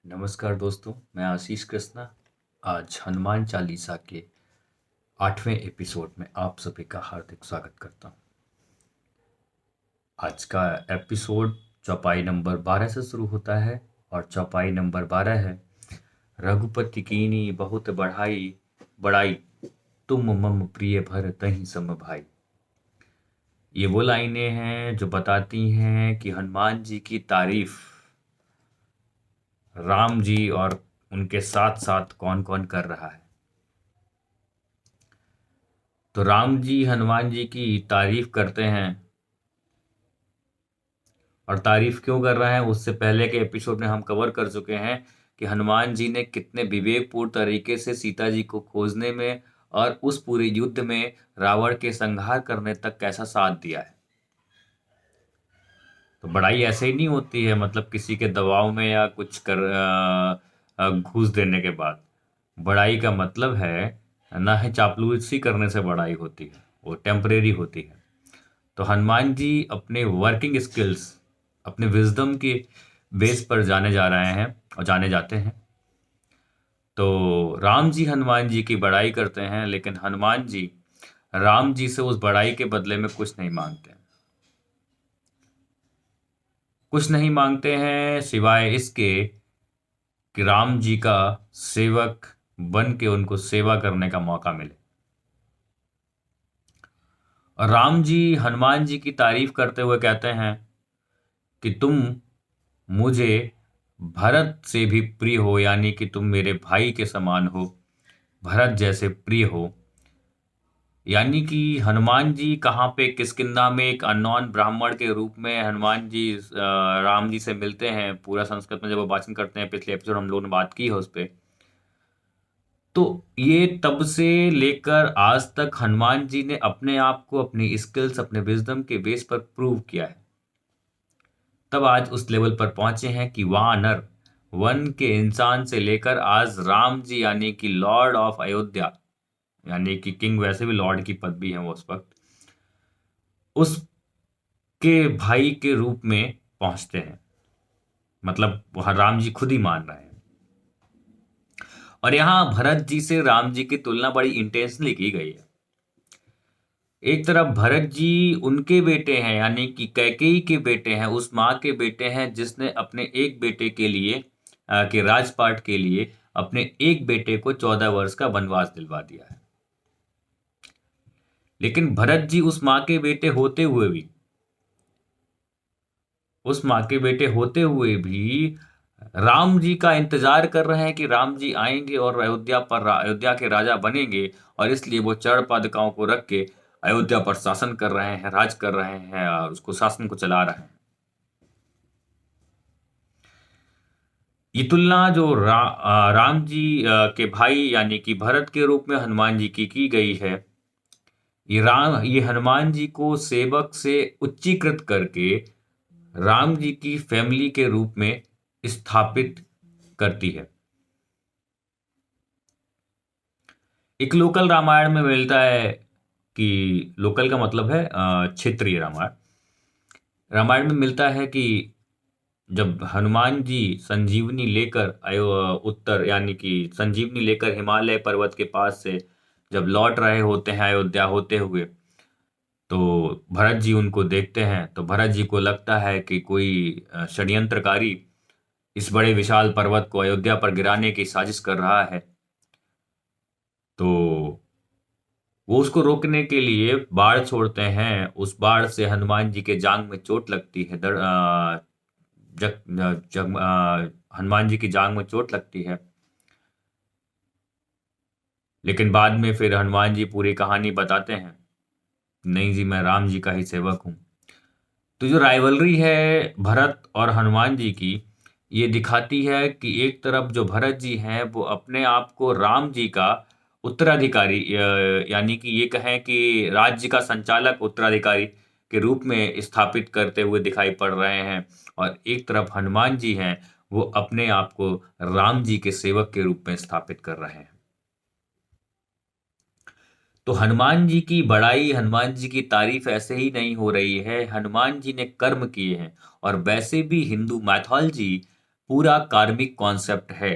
नमस्कार दोस्तों, मैं आशीष कृष्णा। आज हनुमान चालीसा के 8वें एपिसोड में आप सभी का हार्दिक स्वागत करता हूँ। आज का एपिसोड चौपाई नंबर 12 से शुरू होता है और चौपाई नंबर 12 है, रघुपति कीनी बहुत बढ़ाई बड़ाई, तुम मम प्रिय भर तहि सम भाई। ये वो लाइनें हैं जो बताती हैं कि हनुमान जी की तारीफ राम जी और उनके साथ साथ कौन कौन कर रहा है। तो राम जी हनुमान जी की तारीफ करते हैं, और तारीफ क्यों कर रहे हैं उससे पहले के एपिसोड में हम कवर कर चुके हैं कि हनुमान जी ने कितने विवेकपूर्ण तरीके से सीता जी को खोजने में और उस पूरे युद्ध में रावण के संहार करने तक कैसा साथ दिया है। तो बड़ाई ऐसे ही नहीं होती है, मतलब किसी के दबाव में या कुछ कर घूस देने के बाद। बड़ाई का मतलब है ना है चापलूसी करने से बड़ाई होती है, वो टेम्परेरी होती है। तो हनुमान जी अपने वर्किंग स्किल्स, अपने विजडम के बेस पर जाने जा रहे हैं और जाने जाते हैं। तो राम जी हनुमान जी की बड़ाई करते हैं, लेकिन हनुमान जी राम जी से उस बड़ाई के बदले में कुछ नहीं मांगते। कुछ नहीं मांगते हैं सिवाय इसके कि राम जी का सेवक बन के उनको सेवा करने का मौका मिले। और राम जी हनुमान जी की तारीफ करते हुए कहते हैं कि तुम मुझे भरत से भी प्रिय हो, यानी कि तुम मेरे भाई के समान हो, भरत जैसे प्रिय हो। यानी कि हनुमान जी कहाँ पे किष्किंधा में एक अननोन ब्राह्मण के रूप में हनुमान जी राम जी से मिलते हैं। पूरा संस्कृत में जब वो वाचन करते हैं, पिछले एपिसोड हम लोगों ने बात की है उस पर। तो ये तब से लेकर आज तक हनुमान जी ने अपने आप को, अपनी स्किल्स, अपने विजडम के बेस पर प्रूव किया है। तब आज उस लेवल पर पहुंचे हैं कि वानर, वन के इंसान से लेकर आज राम जी यानी कि लॉर्ड ऑफ अयोध्या, यानी कि किंग, वैसे भी लॉर्ड की पदवी है वो उस वक्त, उसके भाई के रूप में पहुंचते हैं। मतलब वहां राम जी खुद ही मान रहे हैं। और यहाँ भरत जी से राम जी की तुलना बड़ी इंटेंशनली की गई है। एक तरफ भरत जी उनके बेटे हैं, यानी कि कैकेयी के बेटे हैं, उस माँ के बेटे हैं जिसने अपने एक बेटे के लिए के राजपाट के लिए अपने एक बेटे को 14 वर्ष का वनवास दिलवा दिया है। लेकिन भरत जी उस माँ के बेटे होते हुए भी, राम जी का इंतजार कर रहे हैं कि राम जी आएंगे और अयोध्या के राजा बनेंगे, और इसलिए वो चढ़ पादुकाओं को रख के अयोध्या पर शासन कर रहे हैं, राज कर रहे हैं और उसको शासन को चला रहे हैं। ये तुलना जो राम जी के भाई यानी कि भरत के रूप में हनुमान जी की गई है, ये हनुमान जी को सेवक से उच्चीकृत करके राम जी की फैमिली के रूप में स्थापित करती है। एक लोकल रामायण में मिलता है कि लोकल का मतलब है क्षेत्रीय रामायण। रामायण में मिलता है कि जब हनुमान जी संजीवनी लेकर उत्तर, यानी कि संजीवनी लेकर हिमालय पर्वत के पास से जब लौट रहे होते हैं अयोध्या होते हुए, तो भरत जी उनको देखते हैं। तो भरत जी को लगता है कि कोई षड्यंत्रकारी इस बड़े विशाल पर्वत को अयोध्या पर गिराने की साजिश कर रहा है। तो वो उसको रोकने के लिए बाढ़ छोड़ते हैं। उस बाढ़ से हनुमान जी के जांग में चोट लगती है। हनुमान जी की जांग में चोट लगती है। लेकिन बाद में फिर हनुमान जी पूरी कहानी बताते हैं, नहीं जी, मैं राम जी का ही सेवक हूं। तो जो राइवलरी है भरत और हनुमान जी की, ये दिखाती है कि एक तरफ जो भरत जी हैं वो अपने आप को राम जी का उत्तराधिकारी, यानी कि ये कहें कि राज्य का संचालक उत्तराधिकारी के रूप में स्थापित करते हुए दिखाई पड़ रहे हैं, और एक तरफ हनुमान जी हैं, वो अपने आप को राम जी के सेवक के रूप में स्थापित कर रहे हैं। तो हनुमान जी की बड़ाई, हनुमान जी की तारीफ ऐसे ही नहीं हो रही है, हनुमान जी ने कर्म किए हैं। और वैसे भी हिंदू मैथोलॉजी पूरा कार्मिक कॉन्सेप्ट है।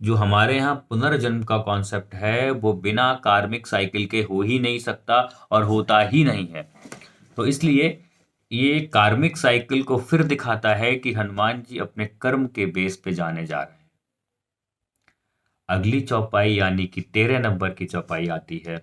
जो हमारे यहाँ पुनर्जन्म का कॉन्सेप्ट है वो बिना कार्मिक साइकिल के हो ही नहीं सकता और होता ही नहीं है। तो इसलिए ये कार्मिक साइकिल को फिर दिखाता है कि हनुमान जी अपने कर्म के बेस पे जाने जा रहे हैं। अगली चौपाई यानी कि 13 नंबर की चौपाई आती है,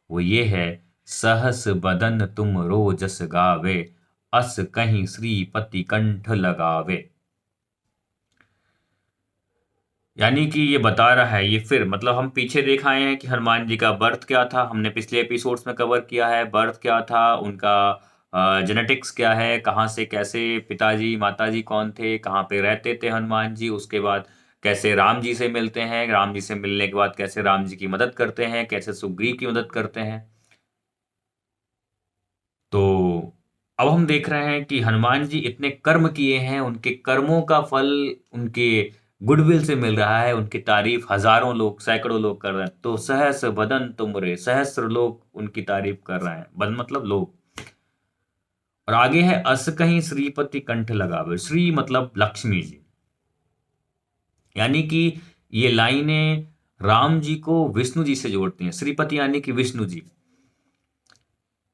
वो ये है, सहस बदन तुम रोजस गावे, अस कहीं श्रीपति कंठ लगावे। यानी कि ये बता रहा है, ये फिर मतलब हम पीछे देख आए हैं कि हनुमान जी का बर्थ क्या था, हमने पिछले एपिसोड्स में कवर किया है। बर्थ क्या था उनका, जेनेटिक्स क्या है, कहाँ से कैसे, पिताजी माताजी कौन थे, कहाँ पे रहते थे हनुमान जी, उसके बाद कैसे राम जी से मिलते हैं, राम जी से मिलने के बाद कैसे राम जी की मदद करते हैं, कैसे सुग्रीव की मदद करते हैं। तो अब हम देख रहे हैं कि हनुमान जी इतने कर्म किए हैं, उनके कर्मों का फल उनके गुडविल से मिल रहा है, उनकी तारीफ हजारों लोग सैकड़ों लोग कर रहे हैं। तो सहस्र बदन तुमरे, सहस्र लोग उनकी तारीफ कर रहे हैं, बद मतलब लोग। और आगे है, अस कहीं श्रीपति कंठ लगावे, श्री मतलब लक्ष्मी जी। यानी कि ये लाइनें राम जी को विष्णु जी से जोड़ती हैं। श्रीपति यानी कि विष्णु जी।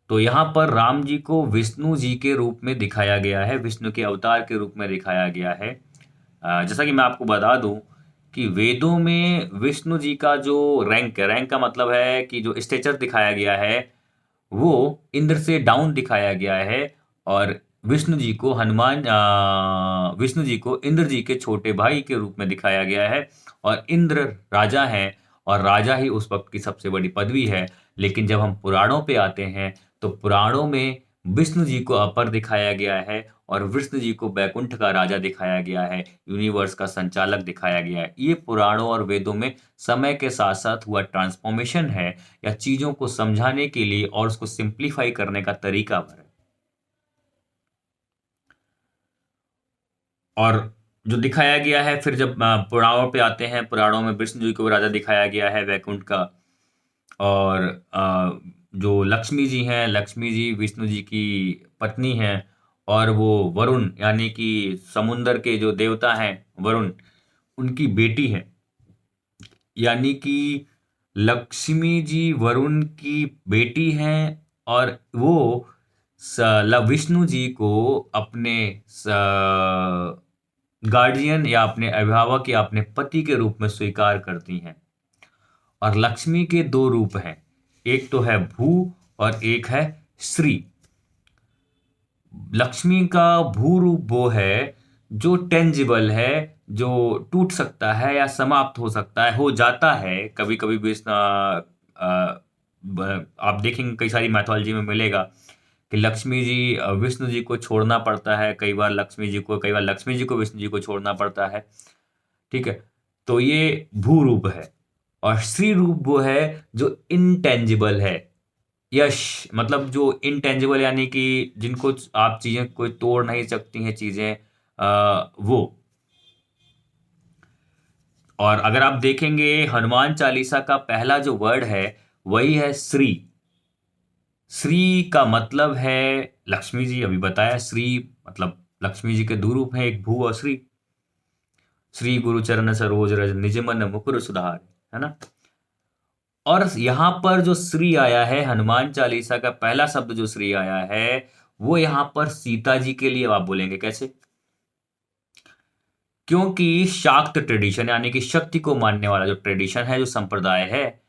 तो यहाँ पर राम जी को विष्णु जी के रूप में दिखाया गया है, विष्णु के अवतार के रूप में दिखाया गया है। जैसा कि मैं आपको बता दूं कि वेदों में विष्णु जी का जो रैंक है, रैंक का मतलब है कि जो स्टेचर दिखाया गया है वो इंद्र से डाउन दिखाया गया है। और विष्णु जी को इंद्र जी के छोटे भाई के रूप में दिखाया गया है। और इंद्र राजा है, और राजा ही उस वक्त की सबसे बड़ी पदवी है। लेकिन जब हम पुराणों पे आते हैं तो पुराणों में विष्णु जी को अपर दिखाया गया है और विष्णु जी को बैकुंठ का राजा दिखाया गया है, यूनिवर्स का संचालक दिखाया गया है। ये पुराणों और वेदों में समय के साथ साथ हुआ ट्रांसफॉर्मेशन है, या चीजों को समझाने के लिए और उसको सिंप्लीफाई करने का तरीका भर है। और जो दिखाया गया है, फिर जब पुराणों पे आते हैं, पुराणों में विष्णु जी को राजा दिखाया गया है वैकुंठ का। और जो लक्ष्मी जी हैं, लक्ष्मी जी विष्णु जी की पत्नी हैं। और वो वरुण यानी कि समुंदर के जो देवता हैं वरुण, उनकी बेटी है। यानी कि लक्ष्मी जी वरुण की बेटी हैं। और वो विष्णु जी को अपने गार्डियन या अपने अभिभावक या अपने पति के रूप में स्वीकार करती हैं। और लक्ष्मी के दो रूप हैं, एक तो है भू और एक है श्री। लक्ष्मी का भू रूप वो है जो टेंजिबल है, जो टूट सकता है या समाप्त हो सकता है, हो जाता है कभी कभी भी। आप देखेंगे कई सारी मैथोलॉजी में मिलेगा कि लक्ष्मी जी विष्णु जी को छोड़ना पड़ता है, कई बार लक्ष्मी जी को, कई बार लक्ष्मी जी को विष्णु जी को छोड़ना पड़ता है। ठीक है। तो ये भू रूप है। और श्री रूप वो है जो इनटेंजिबल है। यश मतलब जो इनटेंजिबल यानी कि जिनको आप चीजें कोई तोड़ नहीं सकती हैं चीजें, वो। और अगर आप देखेंगे हनुमान चालीसा का पहला जो वर्ड है वही है श्री। श्री का मतलब है लक्ष्मी जी, अभी बताया। श्री मतलब लक्ष्मी जी के दो रूप हैं, एक भू और श्री। श्री गुरु चरण सरोज रज निज मन मुकुर सुधार, है ना। और यहां पर जो श्री आया है, हनुमान चालीसा का पहला शब्द जो श्री आया है, वो यहां पर सीता जी के लिए आप बोलेंगे कैसे? क्योंकि शाक्त ट्रेडिशन यानी कि शक्ति को मानने वाला जो ट्रेडिशन है, जो संप्रदाय है,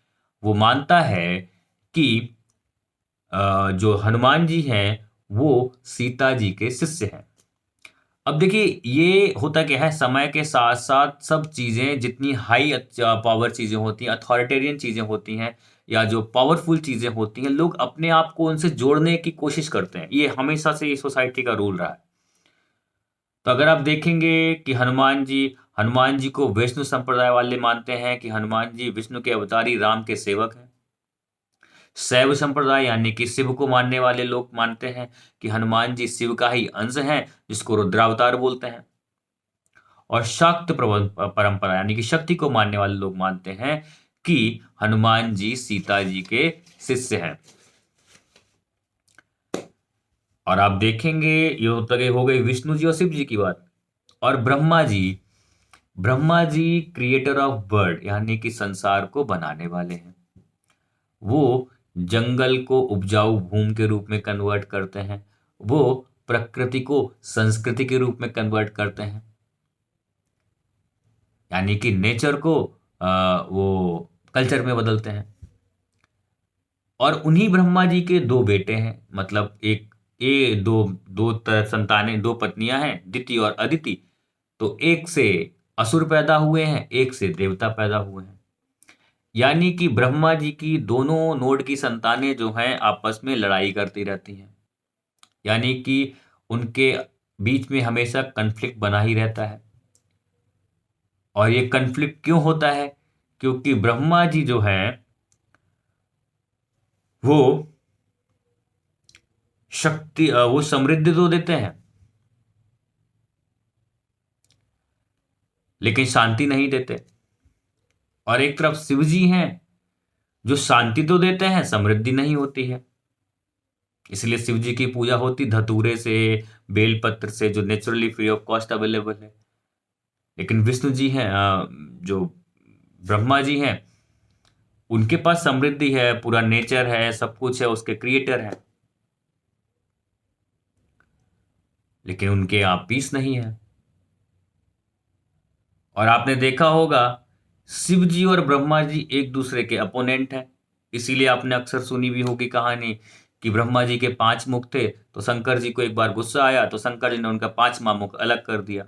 वो मानता है कि जो हनुमान जी हैं वो सीता जी के शिष्य हैं। अब देखिए ये होता क्या है, समय के साथ साथ सब चीजें जितनी हाई पावर चीजें होती हैं, अथॉरिटेरियन चीजें होती हैं, या जो पावरफुल चीजें होती हैं, लोग अपने आप को उनसे जोड़ने की कोशिश करते हैं। ये हमेशा से ये सोसाइटी का रूल रहा है। तो अगर आप देखेंगे कि हनुमान जी को विष्णु संप्रदाय वाले मानते हैं कि हनुमान जी विष्णु के अवतारी राम के सेवक हैं। शैव संप्रदाय यानी कि शिव को मानने वाले लोग मानते हैं कि हनुमान जी शिव का ही अंश हैं, जिसको रुद्रावतार बोलते हैं। और शाक्त परंपरा यानी कि शक्ति को मानने वाले लोग मानते हैं कि हनुमान जी सीता जी के शिष्य हैं। और आप देखेंगे ये हो गई विष्णु जी और शिव जी की बात। और Brahma ji Brahma ji creator of world यानी कि संसार को बनाने वाले हैं। वो जंगल को उपजाऊ भूमि के रूप में कन्वर्ट करते हैं। वो प्रकृति को संस्कृति के रूप में कन्वर्ट करते हैं, यानी कि नेचर को वो कल्चर में बदलते हैं। और उन्हीं ब्रह्मा जी के दो बेटे हैं, मतलब एक दो दो संतानें, दो पत्नियां हैं, दिति और अदिति। तो एक से असुर पैदा हुए हैं, एक से देवता पैदा हुए हैं। यानी कि ब्रह्मा जी की दोनों नोड की संतानें जो हैं आपस में लड़ाई करती रहती हैं, यानी कि उनके बीच में हमेशा कन्फ्लिक्ट बना ही रहता है। और ये कन्फ्लिक्ट क्यों होता है? क्योंकि ब्रह्मा जी जो हैं वो वो समृद्धि तो देते हैं लेकिन शांति नहीं देते। और एक तरफ शिव जी हैं जो शांति तो देते हैं, समृद्धि नहीं होती है। इसलिए शिव जी की पूजा होती धतूरे से, बेलपत्र से, जो naturally free of cost available है। लेकिन विष्णु जी हैं, जो ब्रह्मा जी हैं, उनके पास समृद्धि है, पूरा नेचर है, सब कुछ है, उसके क्रिएटर है, लेकिन उनके यहाँ पीस नहीं है। और आपने देखा होगा शिव जी और ब्रह्मा जी एक दूसरे के अपोनेंट हैं। इसीलिए आपने अक्सर सुनी भी होगी कहानी कि ब्रह्मा जी के 5 मुख थे, तो शंकर जी को एक बार गुस्सा आया तो शंकर जी ने उनका 5वां मुख अलग कर दिया।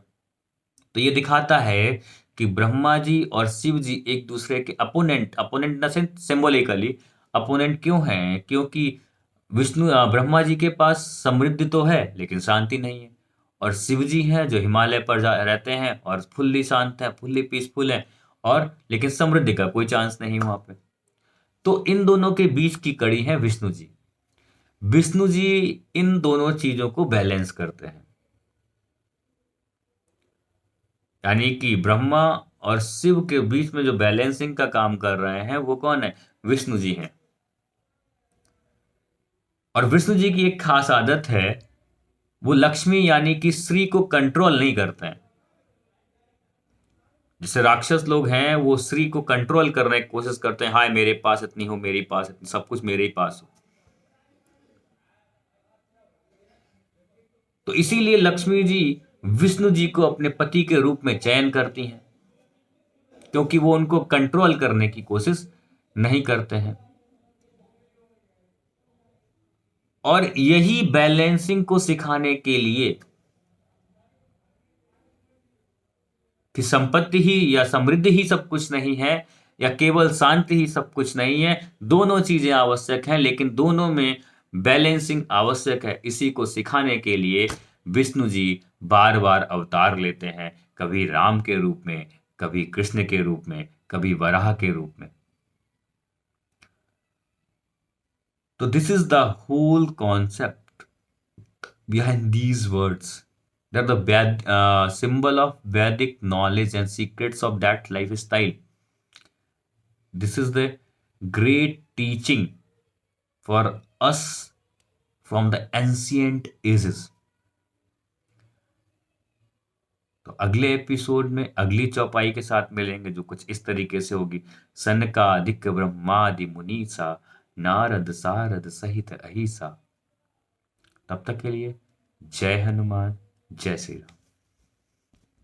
तो ये दिखाता है कि ब्रह्मा जी और शिव जी एक दूसरे के opponent, opponent in the sense symbolically opponent क्यों हैं? क्योंकि ब्रह्मा जी के पास समृद्धि तो है लेकिन शांति नहीं है, और शिव जी हैं जो हिमालय पर रहते हैं और फुल्ली शांत है, फुल्ली पीसफुल है, और लेकिन समृद्धि का कोई चांस नहीं वहां पे। तो इन दोनों के बीच की कड़ी है विष्णु जी। विष्णु जी इन दोनों चीजों को बैलेंस करते हैं, यानी कि ब्रह्मा और शिव के बीच में जो बैलेंसिंग का काम कर रहे हैं वो कौन है? विष्णु जी हैं। और विष्णु जी की एक खास आदत है, वो लक्ष्मी यानी कि श्री को कंट्रोल नहीं करते हैं। जैसे राक्षस लोग हैं वो श्री को कंट्रोल करने की कोशिश करते हैं, हाय मेरे पास इतनी हो, मेरे पास इतनी, सब कुछ मेरे ही पास हो। तो इसीलिए लक्ष्मी जी विष्णु जी को अपने पति के रूप में चयन करती हैं, क्योंकि वो उनको कंट्रोल करने की कोशिश नहीं करते हैं। और यही बैलेंसिंग को सिखाने के लिए कि संपत्ति ही या समृद्धि ही सब कुछ नहीं है, या केवल शांति ही सब कुछ नहीं है, दोनों चीजें आवश्यक हैं, लेकिन दोनों में बैलेंसिंग आवश्यक है। इसी को सिखाने के लिए विष्णु जी बार बार अवतार लेते हैं, कभी राम के रूप में, कभी कृष्ण के रूप में, कभी वराह के रूप में। तो this is the whole concept behind these words. They're the symbol of Vedic knowledge and secrets of that lifestyle. This is the great teaching for us from the ancient ages. तो अगले एपिसोड में अगली चौपाई के साथ मिलेंगे जो कुछ इस तरीके से होगी। सनकादिक ब्रह्मादि मुनीसा, नारद सारद सहित अहिसा। तब तक के लिए जय हनुमान, जय श्री राम।